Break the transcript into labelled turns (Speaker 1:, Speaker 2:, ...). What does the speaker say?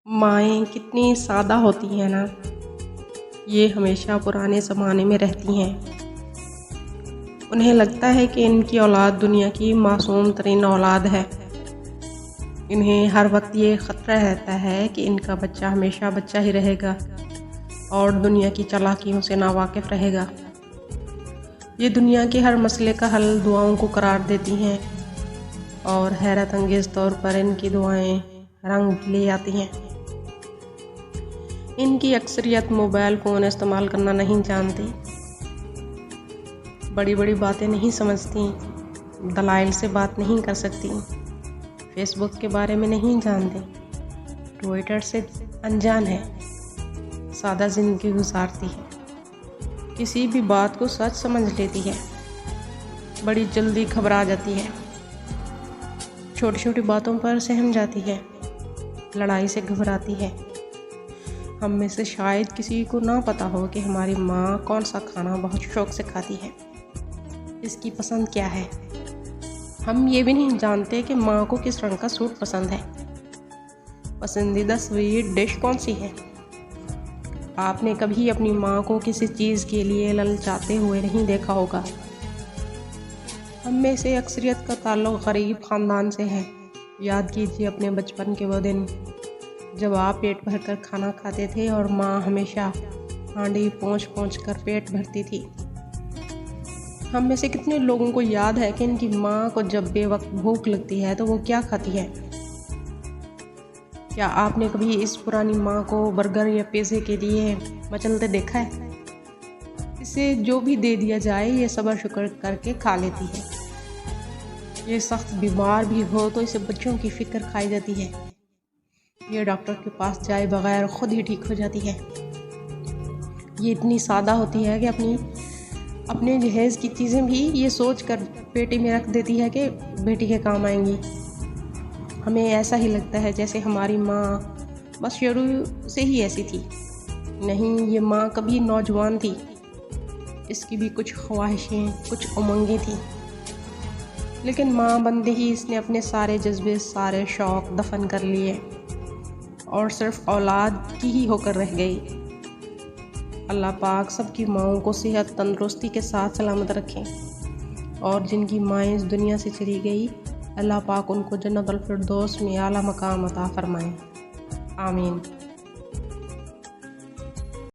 Speaker 1: माएँ कितनी सादा होती हैं ना, ये हमेशा पुराने ज़माने में रहती हैं। उन्हें लगता है कि इनकी औलाद दुनिया की मासूम तरीन औलाद है। इन्हें हर वक्त ये ख़तरा रहता है कि इनका बच्चा हमेशा बच्चा ही रहेगा और दुनिया की चालाकियों से नावाकिफ़ रहेगा। ये दुनिया के हर मसले का हल दुआओं को करार देती हैं और हैरत अंगेज़ तौर पर इनकी दुआएं रंग ले आती हैं। इनकी अक्सरियत मोबाइल फ़ोन इस्तेमाल करना नहीं जानती, बड़ी बड़ी बातें नहीं समझती, दलाइल से बात नहीं कर सकती, फेसबुक के बारे में नहीं जानती, ट्विटर से अनजान है, सादा ज़िंदगी गुजारती है, किसी भी बात को सच समझ लेती है, बड़ी जल्दी घबरा जाती है, छोटी छोटी बातों पर सहम जाती है, लड़ाई से घबराती है। हम में से शायद किसी को ना पता हो कि हमारी माँ कौन सा खाना बहुत शौक़ से खाती है, इसकी पसंद क्या है। हम ये भी नहीं जानते कि माँ को किस रंग का सूट पसंद है, पसंदीदा स्वीट डिश कौन सी है। आपने कभी अपनी माँ को किसी चीज़ के लिए ललचाते हुए नहीं देखा होगा। हम में से अक्सरियत का ताल्लुक़ गरीब ख़ानदान से है। याद कीजिए अपने बचपन के वो दिन जब आप पेट भरकर खाना खाते थे और माँ हमेशा हांडी पोंछ कर पेट भरती थी। हम में से कितने लोगों को याद है कि इनकी माँ को जब बेवक्त भूख लगती है तो वो क्या खाती है। क्या आपने कभी इस पुरानी माँ को बर्गर या पिज़्ज़े के लिए मचलते देखा है। इसे जो भी दे दिया जाए ये सब्र शुक्र करके खा लेती है। ये सख्त बीमार भी हो तो इसे बच्चों की फ़िक्र खाई जाती है। ये डॉक्टर के पास जाए बगैर खुद ही ठीक हो जाती है। ये इतनी सादा होती है कि अपने जहेज़ की चीज़ें भी ये सोच कर पेटी में रख देती है कि बेटी के काम आएंगी। हमें ऐसा ही लगता है जैसे हमारी माँ बस शुरू से ही ऐसी थी। नहीं, ये माँ कभी नौजवान थी, इसकी भी कुछ ख्वाहिशें, कुछ उमंगें थीं, लेकिन माँ बनते ही इसने अपने सारे जज्बे, सारे शौक़ दफन कर लिए और सिर्फ औलाद की ही होकर रह गई। अल्लाह पाक सबकी माँओं को सेहत तंदुरुस्ती के साथ सलामत रखें और जिनकी माएँ इस दुनिया से चली गई, अल्लाह पाक उनको जन्नतुल फिरदौस में आला मकाम अता फरमाएं। आमीन।